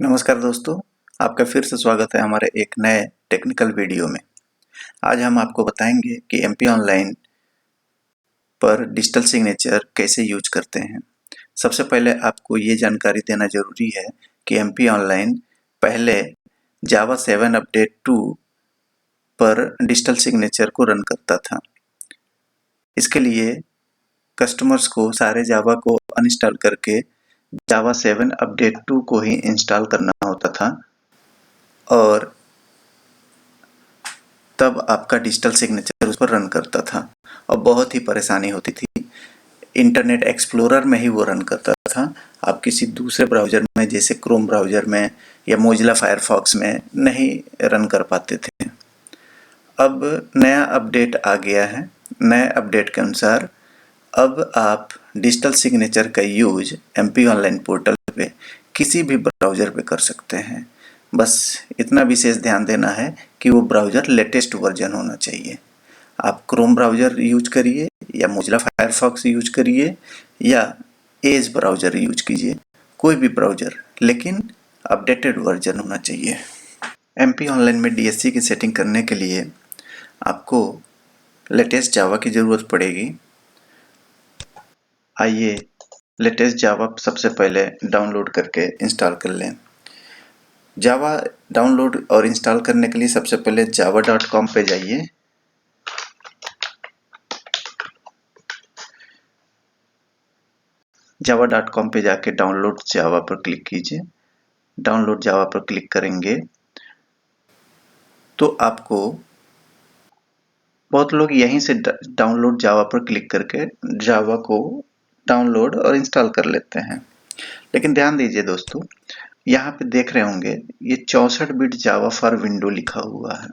नमस्कार दोस्तों, आपका फिर से स्वागत है हमारे एक नए टेक्निकल वीडियो में। आज हम आपको बताएंगे कि एमपी ऑनलाइन पर डिजिटल सिग्नेचर कैसे यूज करते हैं। सबसे पहले आपको ये जानकारी देना जरूरी है कि एमपी ऑनलाइन पहले जावा 7 अपडेट 2 पर डिजिटल सिग्नेचर को रन करता था। इसके लिए कस्टमर्स को सारे जावा को अनइंस्टॉल करके जावा 7 अपडेट 2 को ही इंस्टॉल करना होता था और तब आपका डिजिटल सिग्नेचर उस पर रन करता था और बहुत ही परेशानी होती थी। इंटरनेट एक्सप्लोरर में ही वो रन करता था। आप किसी दूसरे ब्राउज़र में जैसे क्रोम ब्राउज़र में या मोजिला फायरफॉक्स में नहीं रन कर पाते थे। अब नया अपडेट आ गया है। नए अपडेट के अनुसार अब आप डिजिटल सिग्नेचर का यूज एमपी ऑनलाइन पोर्टल पे किसी भी ब्राउज़र पे कर सकते हैं। बस इतना विशेष ध्यान देना है कि वो ब्राउज़र लेटेस्ट वर्जन होना चाहिए। आप क्रोम ब्राउज़र यूज करिए या मोजिला फायरफॉक्स यूज करिए या एज ब्राउज़र यूज कीजिए, कोई भी ब्राउज़र, लेकिन अपडेटेड वर्जन होना चाहिए। एमपी ऑनलाइन में डीएससी की सेटिंग करने के लिए आपको लेटेस्ट जावा की ज़रूरत पड़ेगी। आइए लेटेस्ट जावा सबसे पहले डाउनलोड करके इंस्टॉल कर लें। जावा डाउनलोड और इंस्टॉल करने के लिए सबसे पहले java.com पे जाइए। java.com पे जाके डाउनलोड जावा पर क्लिक कीजिए। डाउनलोड जावा पर क्लिक करेंगे तो आपको बहुत लोग यहीं से डाउनलोड जावा पर क्लिक करके जावा को डाउनलोड और इंस्टॉल कर लेते हैं। लेकिन ध्यान दीजिए दोस्तों, यहाँ पे देख रहे होंगे ये 64 बिट जावा फॉर विंडो लिखा हुआ है।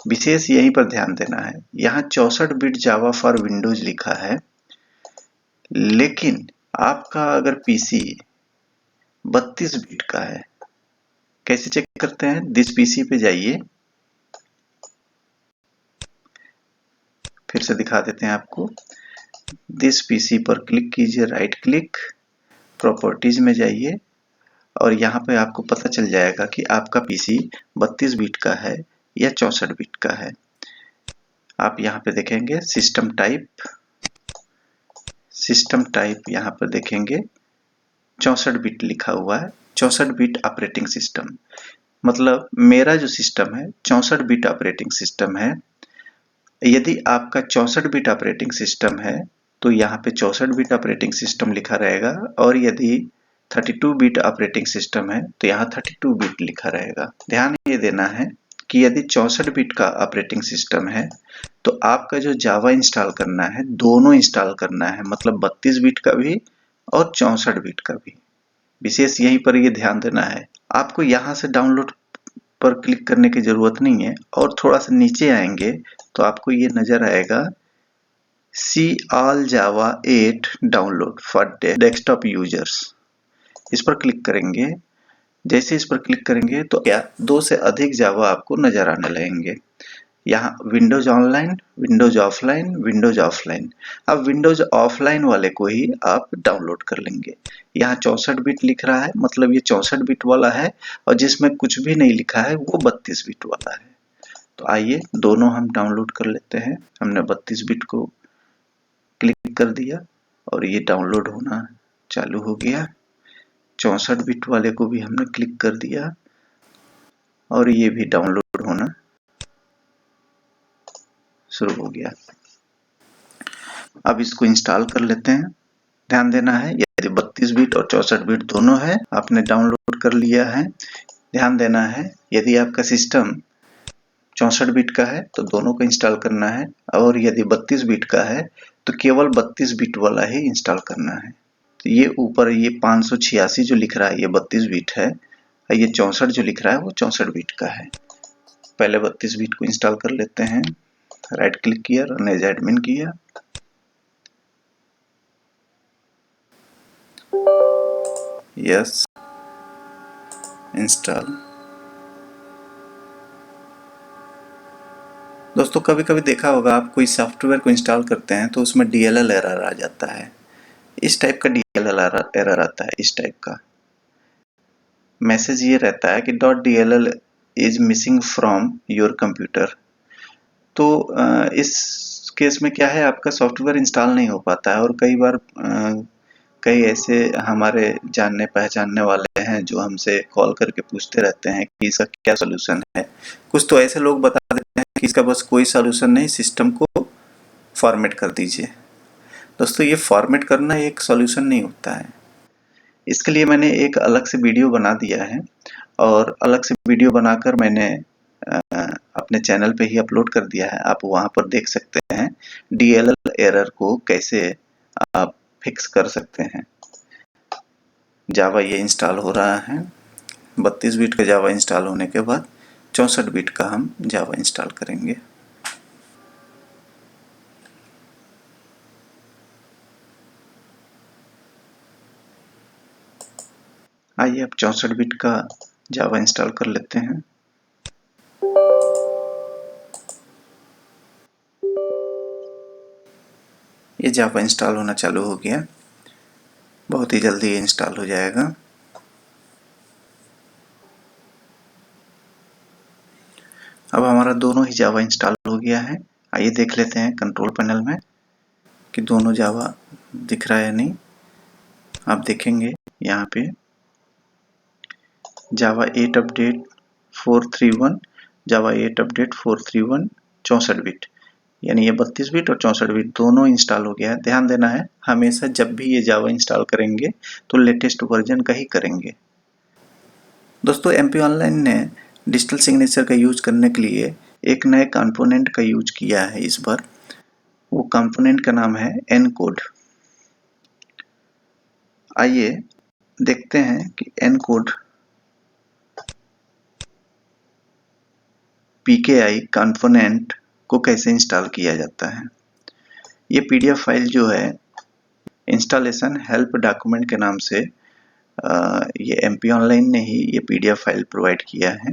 विशेष यहीं पर ध्यान देना है। यहाँ 64 बिट जावा फॉर विंडोज लिखा है, लेकिन आपका अगर पीसी 32 बिट का है, कैसे चेक करते हैं? दिस पीसी पे जाइए, फिर से दिखा देते हैं आपको। दिस पीसी पर क्लिक कीजिए, राइट क्लिक, प्रॉपर्टीज में जाइए और यहाँ पे आपको पता चल जाएगा कि आपका पीसी 32 बिट का है या 64 बिट का है। आप यहाँ पे देखेंगे सिस्टम टाइप यहाँ पर देखेंगे 64 बिट लिखा हुआ है। 64 बिट ऑपरेटिंग सिस्टम, मतलब मेरा जो सिस्टम है 64 बिट ऑपरेटिंग सिस्टम है। यदि आपका 64 बिट ऑपरेटिंग सिस्टम है तो यहाँ पे 64 बिट ऑपरेटिंग सिस्टम लिखा रहेगा, और यदि 32 बिट ऑपरेटिंग सिस्टम है तो यहाँ 32 बिट लिखा रहेगा। ध्यान ये देना है कि यदि 64 बिट का ऑपरेटिंग सिस्टम है तो आपका जो जावा इंस्टॉल करना है, दोनों इंस्टॉल करना है, मतलब 32 बिट का भी और 64 बिट का भी। विशेष यहीं पर ये ध्यान देना है। आपको यहाँ से डाउनलोड पर क्लिक करने की जरूरत नहीं है, और थोड़ा सा नीचे आएंगे तो आपको ये नजर आएगा see all Java 8 download for desktop users. इस पर क्लिक करेंगे। जैसे इस पर क्लिक करेंगे तो क्या 2 से अधिक जावा आपको नजर आने लगेंगे। यहाँ Windows online, Windows offline, Windows offline. अब विंडोज ऑफलाइन वाले को ही आप डाउनलोड कर लेंगे। यहाँ 64 बिट लिख रहा है, मतलब ये 64 बिट वाला है, और जिसमें कुछ भी नहीं लिखा है वो 32 बिट वाला है। तो आइए दोनों हम डाउनलोड कर लेते हैं। हमने 32 बिट को क्लिक कर दिया और ये डाउनलोड होना चालू हो गया। 64 बिट वाले को भी हमने क्लिक कर दिया और ये भी डाउनलोड होना शुरू हो गया। अब इसको इंस्टॉल कर लेते हैं। ध्यान देना है यदि 32 बिट और 64 बिट दोनों है, आपने डाउनलोड कर लिया है। ध्यान देना है यदि आपका सिस्टम 64 बिट का है तो दोनों को इंस्टॉल करना है, और यदि 32 बिट का है तो केवल 32 बिट वाला ही इंस्टॉल करना है। तो ये ऊपर ये 586 जो लिख रहा है ये 32 बिट है, और ये 64 जो लिख रहा है वो 64 बिट का है। पहले 32 बिट को इंस्टॉल कर लेते हैं। राइट क्लिक किया, रन एज एडमिन किया, यस, इंस्टॉल। दोस्तों कभी कभी देखा होगा आप, कोई सॉफ्टवेयर को इंस्टॉल करते हैं तो उसमें DLL एरर आ जाता है। इस टाइप का DLL एरर आता है, इस टाइप का। मैसेज ये रहता है कि .dll is missing from your computer. तो इस केस में क्या है, आपका सॉफ्टवेयर इंस्टॉल नहीं हो पाता है। और कई बार कई ऐसे हमारे जानने पहचानने वाले हैं जो हमसे कॉल करके पूछते रहते हैं कि इसका क्या सॉल्यूशन है। कुछ तो ऐसे लोग बता देते हैं कि इसका बस कोई सॉल्यूशन नहीं, सिस्टम को फॉर्मेट कर दीजिए। दोस्तों, ये फॉर्मेट करना एक सॉल्यूशन नहीं होता है। इसके लिए मैंने एक अलग से वीडियो बना दिया है, और अलग से वीडियो बनाकर मैंने अपने चैनल पे ही अपलोड कर दिया है। आप वहां पर देख सकते हैं DLL एरर को कैसे आप फिक्स कर सकते हैं। जावा ये इंस्टॉल हो रहा है। 32 बिट का जावा इंस्टॉल होने के बाद 64 बिट का हम जावा इंस्टॉल करेंगे। आइए अब 64 बिट का जावा इंस्टॉल कर लेते हैं। ये जावा इंस्टॉल होना चालू हो गया, बहुत ही जल्दी ये इंस्टॉल हो जाएगा। अब हमारा दोनों ही जावा इंस्टॉल हो गया है। आइए देख लेते हैं कंट्रोल पैनल में कि दोनों जावा दिख रहा है नहीं। आप देखेंगे यहाँ पे जावा 8 अपडेट 431, जावा 8 अपडेट 431 64 बिट, यानी ये 32 बिट और 64 बिट दोनों इंस्टॉल हो गया है। ध्यान देना है, हमेशा जब भी ये जावा इंस्टॉल करेंगे तो लेटेस्ट वर्जन का ही करेंगे। दोस्तों, MP ऑनलाइन ने डिजिटल सिग्नेचर का यूज करने के लिए एक नए कंपोनेंट का यूज किया है इस बार। वो कंपोनेंट का नाम है एनकोड। आइए देखते हैं कि एनकोड PKI कंपोनेंट को कैसे इंस्टॉल किया जाता है। ये PDF फाइल जो है इंस्टॉलेशन हेल्प डॉक्यूमेंट के नाम से ये MP ऑनलाइन ने ही ये PDF फाइल प्रोवाइड किया है,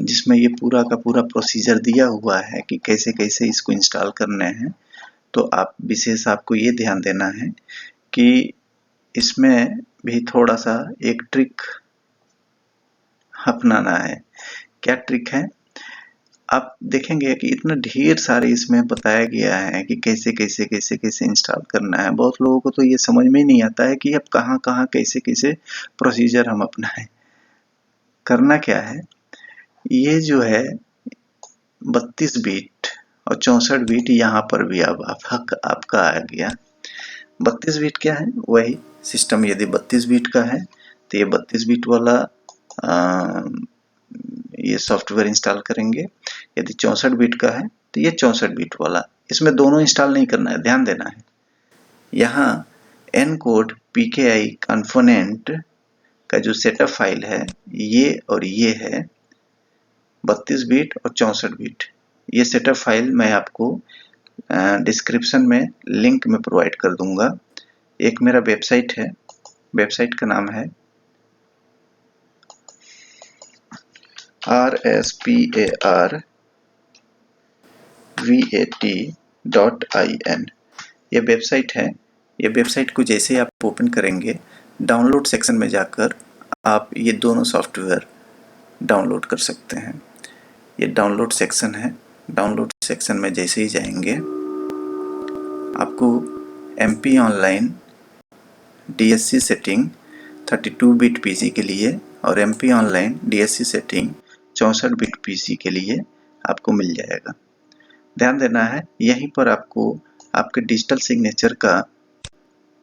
जिसमें ये पूरा का पूरा प्रोसीजर दिया हुआ है कि कैसे कैसे इसको इंस्टॉल करने हैं। तो आप विशेष आपको ये ध्यान देना है कि इसमें भी थोड़ा सा एक ट्रिक अपनाना है। क्या ट्रिक है? आप देखेंगे कि इतना ढेर सारे इसमें बताया गया है कि कैसे कैसे कैसे कैसे इंस्टॉल करना है। बहुत लोगों को तो ये समझ में नहीं आता है कि अब कहाँ कहाँ कैसे कैसे प्रोसीजर हम अपनाएं। करना क्या है, ये जो है 32 बिट और 64 बिट यहाँ पर भी अब आपका आ गया। 32 बिट क्या है, वही सिस्टम यदि 32 बिट का है तो ये 32 बिट वाला ये सॉफ्टवेयर इंस्टॉल करेंगे। यदि 64 बिट का है तो ये 64 बिट वाला। इसमें दोनों इंस्टॉल नहीं करना है, ध्यान देना है। यहाँ एनकोड PKI कंपोनेंट का जो सेटअप फाइल है ये और ये है 32 बिट और 64 बिट। ये सेटअप फाइल मैं आपको डिस्क्रिप्शन में लिंक में प्रोवाइड कर दूंगा। एक मेरा वेबसाइट है, वेबसाइट का नाम है RSPARVAT.in। ये वेबसाइट है। ये वेबसाइट को जैसे ही आप ओपन करेंगे, डाउनलोड सेक्शन में जाकर आप ये दोनों सॉफ्टवेयर डाउनलोड कर सकते हैं। ये डाउनलोड सेक्शन है। डाउनलोड सेक्शन में जैसे ही जाएंगे आपको MP online DSC setting 32 bit PC के लिए और MP online DSC setting 64 bit PC के लिए आपको मिल जाएगा। ध्यान देना है, यहीं पर आपको आपके डिजिटल सिग्नेचर का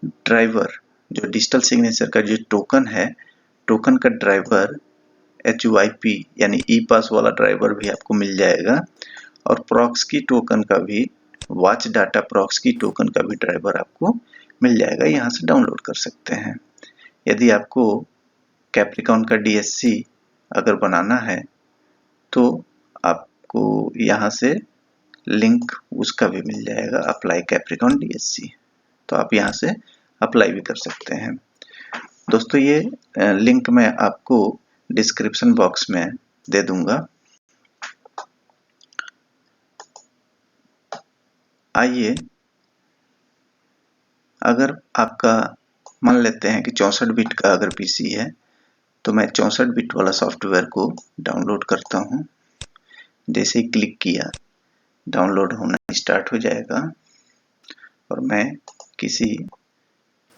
ड्राइवर, जो डिजिटल सिग्नेचर का जो टोकन है, टोकन का ड्राइवर HYP यानी E-पास वाला ड्राइवर भी आपको मिल जाएगा, और प्रॉक्सी टोकन का भी, वॉच डाटा प्रॉक्सी टोकन का भी ड्राइवर आपको मिल जाएगा। यहाँ से डाउनलोड कर सकते हैं। यदि आपको कैप्रिकॉन का DSC अगर बनाना है तो आपको यहाँ से लिंक उसका भी मिल जाएगा, अप्लाई कैप्रिकॉन DSC, तो आप यहाँ से अप्लाई भी कर सकते हैं। दोस्तों, ये लिंक मैं आपको डिस्क्रिप्शन बॉक्स में दे दूंगा। आइए, अगर आपका मान लेते हैं कि 64 बिट का अगर PC है तो मैं 64 बिट वाला सॉफ्टवेयर को डाउनलोड करता हूँ। जैसे ही क्लिक किया डाउनलोड होना स्टार्ट हो जाएगा और मैं किसी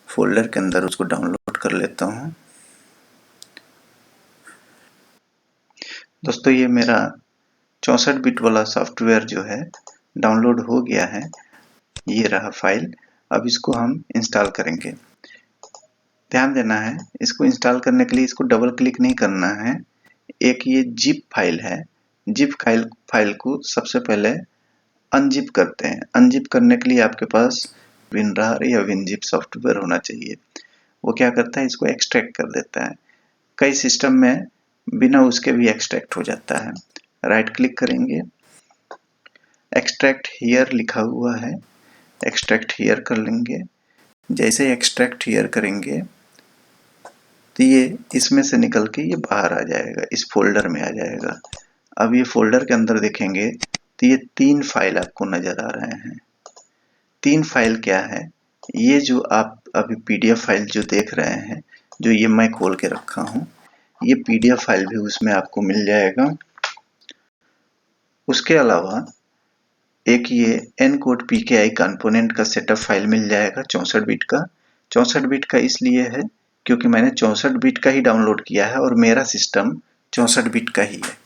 फोल्डर के अंदर उसको डाउनलोड कर लेता हूँ। दोस्तों ये मेरा 64 बिट वाला सॉफ्टवेयर जो है डाउनलोड हो गया है। ये रहा फाइल। अब इसको हम इंस्टॉल करेंगे। ध्यान देना है, इसको इंस्टॉल करने के लिए इसको डबल क्लिक नहीं करना है। एक ये जिप फाइल है, जिप फाइल को सबसे पहले अनजिप करते हैं। अनजिप करने के लिए आपके पास विनरार या विनजिप सॉफ्टवेयर होना चाहिए। वो क्या करता है, इसको एक्सट्रैक्ट कर देता है। कई सिस्टम में बिना उसके भी एक्सट्रैक्ट हो जाता है। राइट क्लिक करेंगे, एक्सट्रैक्ट हियर लिखा हुआ है, एक्सट्रैक्ट हियर कर लेंगे। जैसे एक्सट्रैक्ट हियर करेंगे तो ये इसमें से निकल के ये बाहर आ जाएगा, इस फोल्डर में आ जाएगा। अब ये फोल्डर के अंदर देखेंगे तो ये 3 फाइल आपको नजर आ रहे हैं। 3 फाइल क्या है, ये जो आप अभी पीडीएफ फाइल जो देख रहे हैं, जो ये मैं खोल के रखा हूँ, ये पीडीएफ फाइल भी उसमें आपको मिल जाएगा। उसके अलावा एक ये एनकोड पीकेआई कंपोनेंट का सेटअप फाइल मिल जाएगा 64 बिट का। 64 बिट का इसलिए है क्योंकि मैंने 64 बिट का ही डाउनलोड किया है और मेरा सिस्टम 64 बिट का ही है।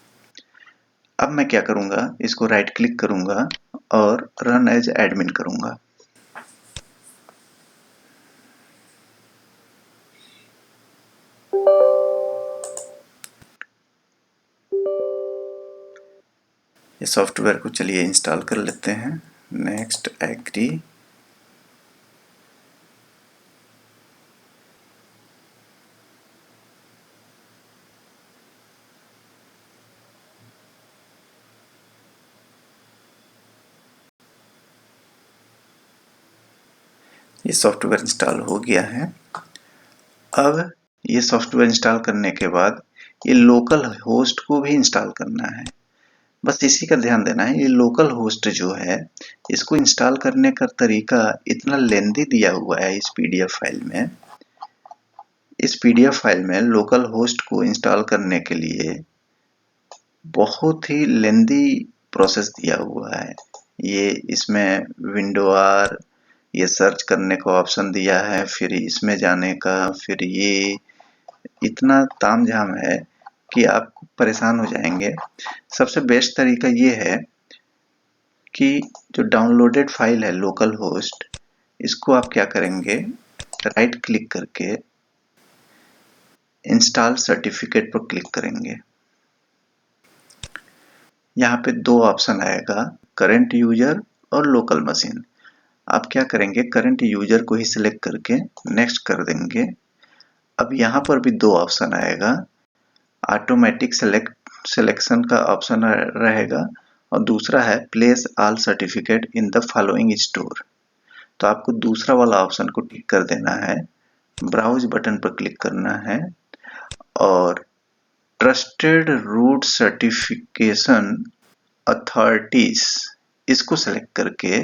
अब मैं क्या करूंगा, इसको राइट क्लिक करूंगा और रन एज एडमिन करूंगा। ये सॉफ्टवेयर को चलिए इंस्टॉल कर लेते हैं। Next agree. ये सॉफ्टवेयर इंस्टॉल हो गया है। अब ये सॉफ्टवेयर इंस्टॉल करने के बाद ये लोकल होस्ट को भी इंस्टॉल करना है। बस इसी का ध्यान देना है। ये लोकल होस्ट जो है, इसको इंस्टॉल करने का तरीका इतना लेंदी दिया हुआ है इस पीडीएफ फाइल में। इस पीडीएफ फाइल में लोकल होस्ट को इंस्टॉल करने के लिए बहुत ही लेंदी प्रोसेस दिया हुआ है। ये इसमें विंडो आर, ये सर्च करने का ऑप्शन दिया है, फिर इसमें जाने का, फिर ये इतना तामझाम है कि आप परेशान हो जाएंगे। सबसे बेस्ट तरीका ये है कि जो डाउनलोडेड फाइल है लोकल होस्ट, इसको आप क्या करेंगे, राइट क्लिक करके इंस्टॉल सर्टिफिकेट पर क्लिक करेंगे। यहाँ पे 2 ऑप्शन आएगा, करंट यूजर और लोकल मशीन। आप क्या करेंगे, करंट यूजर को ही सिलेक्ट करके नेक्स्ट कर देंगे। अब यहाँ पर भी 2 ऑप्शन आएगा, ऑटोमेटिक सिलेक्शन का ऑप्शन रहेगा और दूसरा है place all certificate in the following store. तो आपको दूसरा वाला ऑप्शन को टिक कर देना है, ब्राउज बटन पर क्लिक करना है और ट्रस्टेड रूट सर्टिफिकेशन अथॉरिटीज इसको सेलेक्ट करके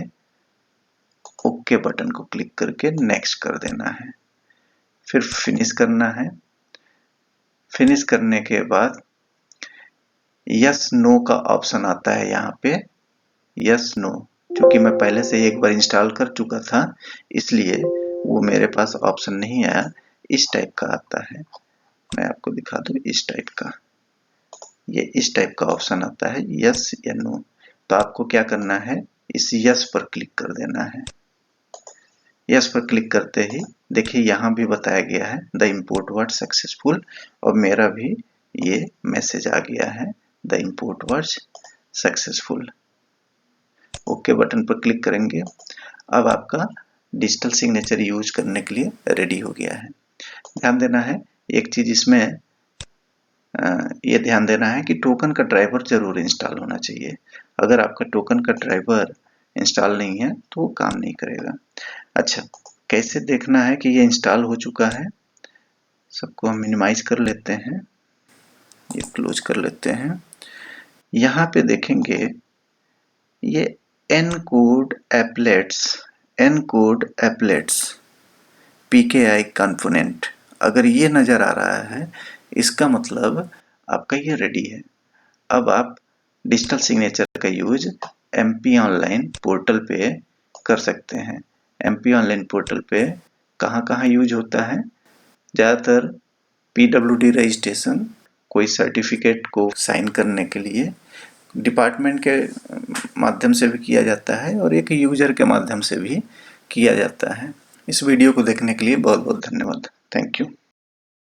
ओके बटन को क्लिक करके नेक्स्ट कर देना है। फिर फिनिश करना है। फिनिश करने के बाद यस नो का ऑप्शन आता है यहाँ पे, यस नो। क्योंकि मैं पहले से एक बार इंस्टॉल कर चुका था इसलिए वो मेरे पास ऑप्शन नहीं आया। इस टाइप का आता है, मैं आपको दिखा दूं, इस टाइप का, ये इस टाइप का ऑप्शन आता है, यस या नो। तो आपको क्या करना है, इस यस पर क्लिक कर देना है। यस पर क्लिक करते ही देखिए यहाँ भी बताया गया है द इम्पोर्ट वर्ड सक्सेसफुल, और मेरा भी ये मैसेज आ गया है the import word successful. Okay button पर क्लिक करेंगे। अब आपका डिजिटल सिग्नेचर यूज करने के लिए रेडी हो गया है। ध्यान देना है एक चीज इसमें, ये ध्यान देना है कि टोकन का ड्राइवर जरूर इंस्टॉल होना चाहिए। अगर आपका टोकन का ड्राइवर इंस्टॉल नहीं है तो वो काम नहीं करेगा। अच्छा, कैसे देखना है कि ये इंस्टॉल हो चुका है? सबको हम मिनिमाइज कर लेते हैं, ये क्लोज कर लेते हैं। यहाँ पे देखेंगे ये एनकोड एप्लेट्स, एनकोड एप्लेट्स पीकेआई कंपोनेंट अगर ये नज़र आ रहा है, इसका मतलब आपका ये रेडी है। अब आप डिजिटल सिग्नेचर का यूज MP ऑनलाइन पोर्टल पे कर सकते हैं। MP ऑनलाइन पोर्टल पे कहाँ कहाँ यूज होता है? ज़्यादातर PWD रजिस्ट्रेशन, कोई सर्टिफिकेट को साइन करने के लिए डिपार्टमेंट के माध्यम से भी किया जाता है और एक यूजर के माध्यम से भी किया जाता है। इस वीडियो को देखने के लिए बहुत बहुत धन्यवाद। Thank you.